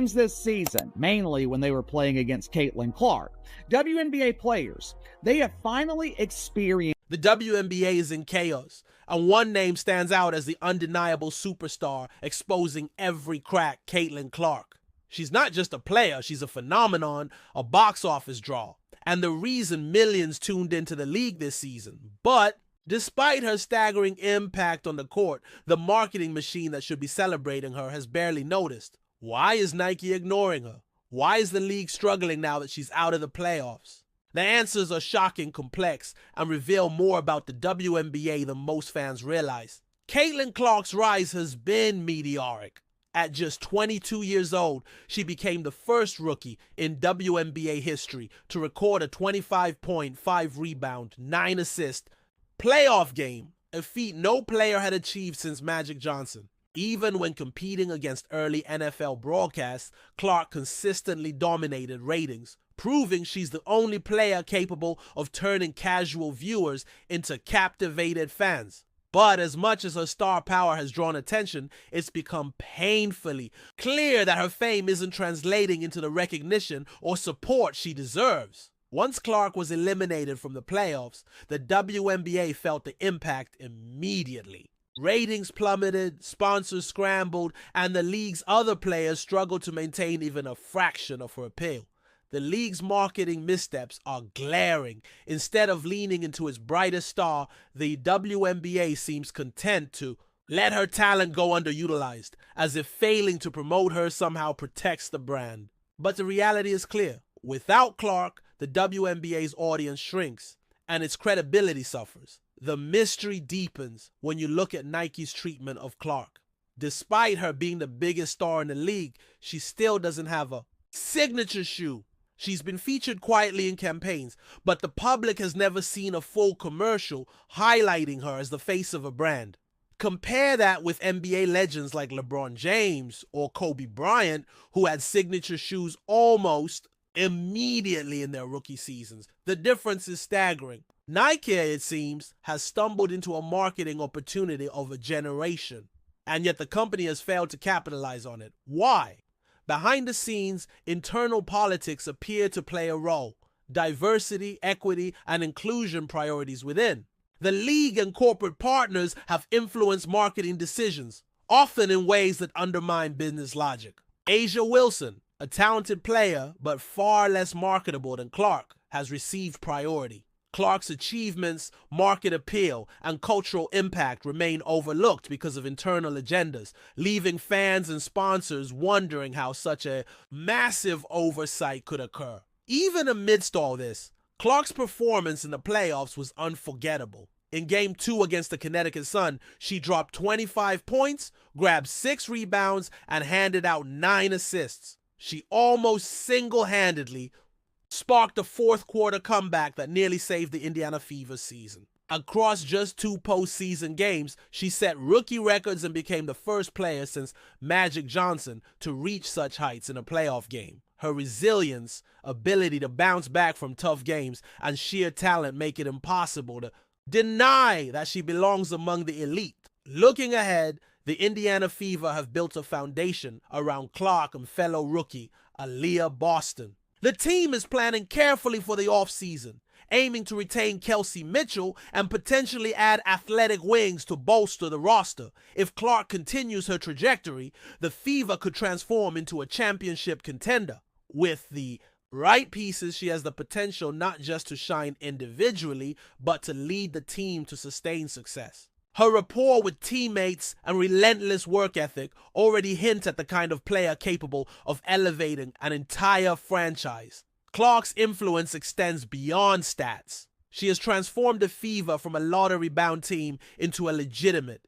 games this season, mainly when they were playing against Caitlyn Clark, WNBA players, they have finally experienced. The WNBA is in chaos, and one name stands out as the undeniable superstar, exposing every crack: Caitlyn Clark. She's not just a player, she's a phenomenon, a box office draw, and the reason millions tuned into the league this season. But despite her staggering impact on the court, the marketing machine that should be celebrating her has barely noticed. Why is Nike ignoring her? Why is the league struggling now that she's out of the playoffs? The answers are shocking, complex, and reveal more about the WNBA than most fans realize. Caitlyn Clark's rise has been meteoric. At just 22 years old, she became the first rookie in WNBA history to record a 25-point, 5-rebound, 9-assist playoff game, a feat no player had achieved since Magic Johnson. Even when competing against early NFL broadcasts, Clark consistently dominated ratings, proving she's the only player capable of turning casual viewers into captivated fans. But as much as her star power has drawn attention, it's become painfully clear that her fame isn't translating into the recognition or support she deserves. Once Clark was eliminated from the playoffs, the WNBA felt the impact immediately. Ratings plummeted, sponsors scrambled, and the league's other players struggled to maintain even a fraction of her appeal. The league's marketing missteps are glaring. Instead of leaning into its brightest star, the WNBA seems content to let her talent go underutilized, as if failing to promote her somehow protects the brand. But the reality is clear. Without Clark, the WNBA's audience shrinks, and its credibility suffers. The mystery deepens when you look at Nike's treatment of Clark. Despite her being the biggest star in the league, she still doesn't have a signature shoe. She's been featured quietly in campaigns, but the public has never seen a full commercial highlighting her as the face of a brand. Compare that with NBA legends like LeBron James or Kobe Bryant, who had signature shoes almost immediately in their rookie seasons. The difference is staggering. Nike, it seems, has stumbled into a marketing opportunity of a generation, and yet the company has failed to capitalize on it. Why? Behind the scenes, internal politics appear to play a role. Diversity, equity, and inclusion priorities within. The league and corporate partners have influenced marketing decisions, often in ways that undermine business logic. A'ja Wilson, a talented player but far less marketable than Clark, has received priority. Clark's achievements, market appeal, and cultural impact remain overlooked because of internal agendas, leaving fans and sponsors wondering how such a massive oversight could occur. Even amidst all this, Clark's performance in the playoffs was unforgettable. In Game 2 against the Connecticut Sun, she dropped 25 points, grabbed 6 rebounds, and handed out 9 assists. She almost single-handedly sparked a fourth-quarter comeback that nearly saved the Indiana Fever's season. Across just 2 postseason games, she set rookie records and became the first player since Magic Johnson to reach such heights in a playoff game. Her resilience, ability to bounce back from tough games, and sheer talent make it impossible to deny that she belongs among the elite. Looking ahead, the Indiana Fever have built a foundation around Clark and fellow rookie Aaliyah Boston. The team is planning carefully for the offseason, aiming to retain Kelsey Mitchell and potentially add athletic wings to bolster the roster. If Clark continues her trajectory, the Fever could transform into a championship contender. With the right pieces, she has the potential not just to shine individually, but to lead the team to sustained success. Her rapport with teammates and relentless work ethic already hint at the kind of player capable of elevating an entire franchise. Clark's influence extends beyond stats. She has transformed the Fever from a lottery-bound team into a legitimate,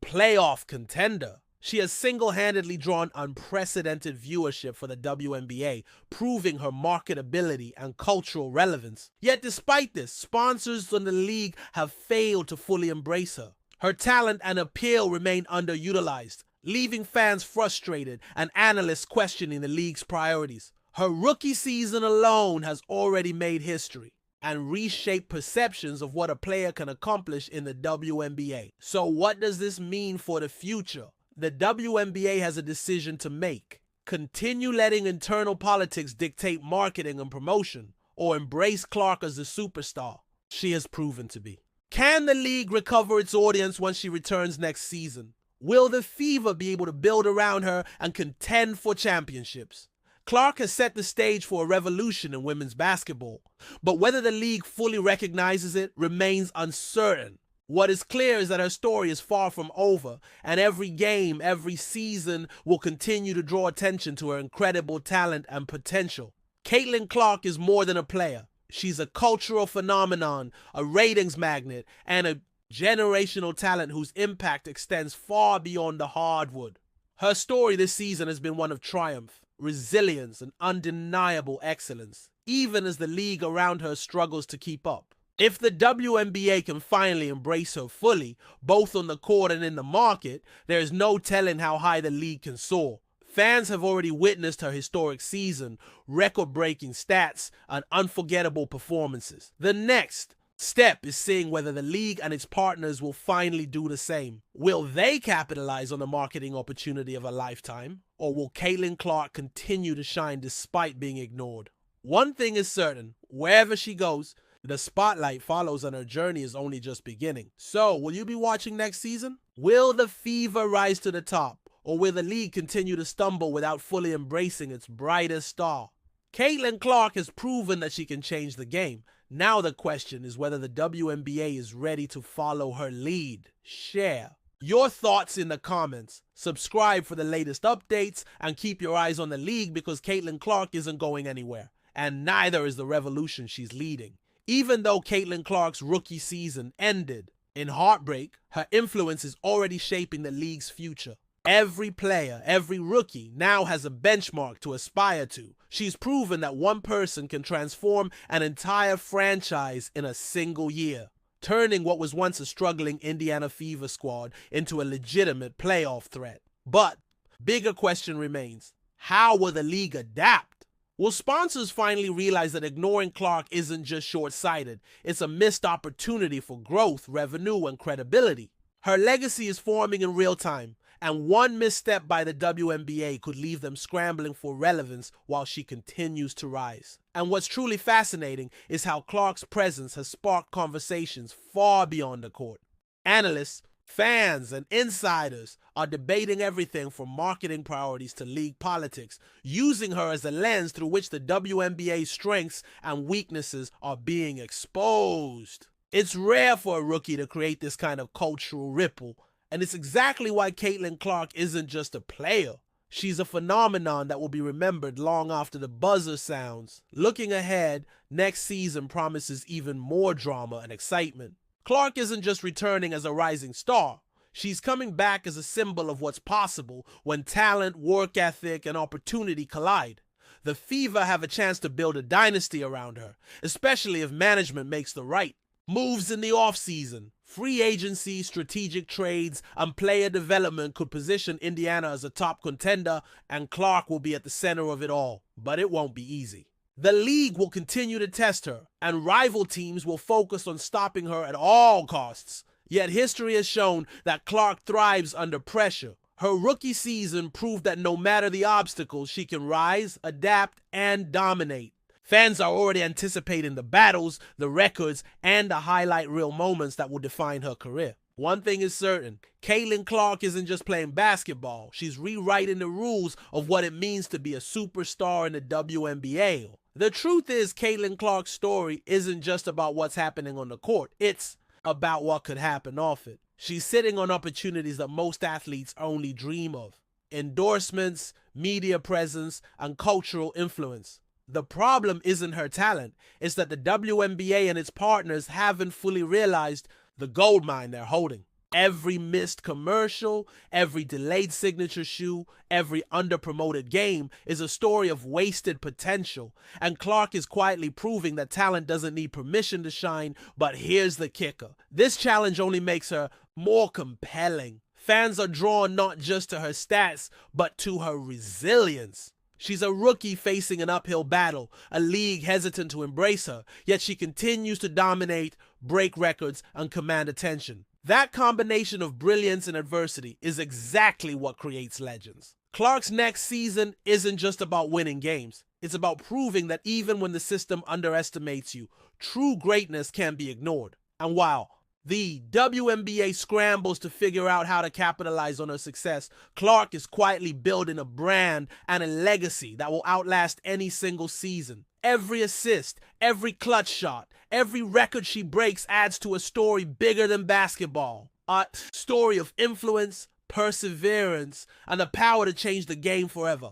playoff contender. She has single-handedly drawn unprecedented viewership for the WNBA, proving her marketability and cultural relevance. Yet despite this, sponsors in the league have failed to fully embrace her. Her talent and appeal remain underutilized, leaving fans frustrated and analysts questioning the league's priorities. Her rookie season alone has already made history and reshaped perceptions of what a player can accomplish in the WNBA. So what does this mean for the future? The WNBA has a decision to make. Continue letting internal politics dictate marketing and promotion, or embrace Clark as the superstar she has proven to be. Can the league recover its audience when she returns next season? Will the Fever be able to build around her and contend for championships? Clark has set the stage for a revolution in women's basketball, but whether the league fully recognizes it remains uncertain. What is clear is that her story is far from over, and every game, every season will continue to draw attention to her incredible talent and potential. Caitlyn Clark is more than a player. She's a cultural phenomenon, a ratings magnet, and a generational talent whose impact extends far beyond the hardwood. Her story this season has been one of triumph, resilience, and undeniable excellence, even as the league around her struggles to keep up. If the WNBA can finally embrace her fully, both on the court and in the market, there is no telling how high the league can soar. Fans have already witnessed her historic season, record-breaking stats, and unforgettable performances. The next step is seeing whether the league and its partners will finally do the same. Will they capitalize on the marketing opportunity of a lifetime, or will Caitlyn Clark continue to shine despite being ignored? One thing is certain, wherever she goes, the spotlight follows and her journey is only just beginning. So, will you be watching next season? Will the Fever rise to the top, or will the league continue to stumble without fully embracing its brightest star? Caitlyn Clark has proven that she can change the game. Now the question is whether the WNBA is ready to follow her lead. Share your thoughts in the comments. Subscribe for the latest updates and keep your eyes on the league, because Caitlyn Clark isn't going anywhere, and neither is the revolution she's leading. Even though Caitlyn Clark's rookie season ended in heartbreak, her influence is already shaping the league's future. Every player, every rookie now has a benchmark to aspire to. She's proven that one person can transform an entire franchise in a single year, turning what was once a struggling Indiana Fever squad into a legitimate playoff threat. But bigger question remains: how will the league adapt? Will sponsors finally realize that ignoring Clark isn't just short-sighted, it's a missed opportunity for growth, revenue, and credibility? Her legacy is forming in real time, and one misstep by the WNBA could leave them scrambling for relevance while she continues to rise. And what's truly fascinating is how Clark's presence has sparked conversations far beyond the court. Analysts, fans, and insiders are debating everything from marketing priorities to league politics, using her as a lens through which the WNBA's strengths and weaknesses are being exposed. It's rare for a rookie to create this kind of cultural ripple, and it's exactly why Caitlyn Clark isn't just a player. She's a phenomenon that will be remembered long after the buzzer sounds. Looking ahead, next season promises even more drama and excitement. Clark isn't just returning as a rising star. She's coming back as a symbol of what's possible when talent, work ethic, and opportunity collide. The Fever have a chance to build a dynasty around her, especially if management makes the right moves in the offseason. Free agency, strategic trades, and player development could position Indiana as a top contender, and Clark will be at the center of it all. But it won't be easy. The league will continue to test her, and rival teams will focus on stopping her at all costs. Yet history has shown that Clark thrives under pressure. Her rookie season proved that no matter the obstacles, she can rise, adapt, and dominate. Fans are already anticipating the battles, the records, and the highlight reel moments that will define her career. One thing is certain: Caitlyn Clark isn't just playing basketball. She's rewriting the rules of what it means to be a superstar in the WNBA. The truth is, Caitlyn Clark's story isn't just about what's happening on the court. It's about what could happen off it. She's sitting on opportunities that most athletes only dream of: endorsements, media presence, and cultural influence. The problem isn't her talent. It's that the WNBA and its partners haven't fully realized the goldmine they're holding. Every missed commercial, every delayed signature shoe, every underpromoted game is a story of wasted potential. And Clark is quietly proving that talent doesn't need permission to shine. But here's the kicker: this challenge only makes her more compelling. Fans are drawn not just to her stats, but to her resilience. She's a rookie facing an uphill battle, a league hesitant to embrace her, yet she continues to dominate, break records, and command attention. That combination of brilliance and adversity is exactly what creates legends. Clark's next season isn't just about winning games. It's about proving that even when the system underestimates you, true greatness can be ignored. And while the WNBA scrambles to figure out how to capitalize on her success, Clark is quietly building a brand and a legacy that will outlast any single season. Every assist, every clutch shot, every record she breaks adds to a story bigger than basketball. A story of influence, perseverance, and the power to change the game forever.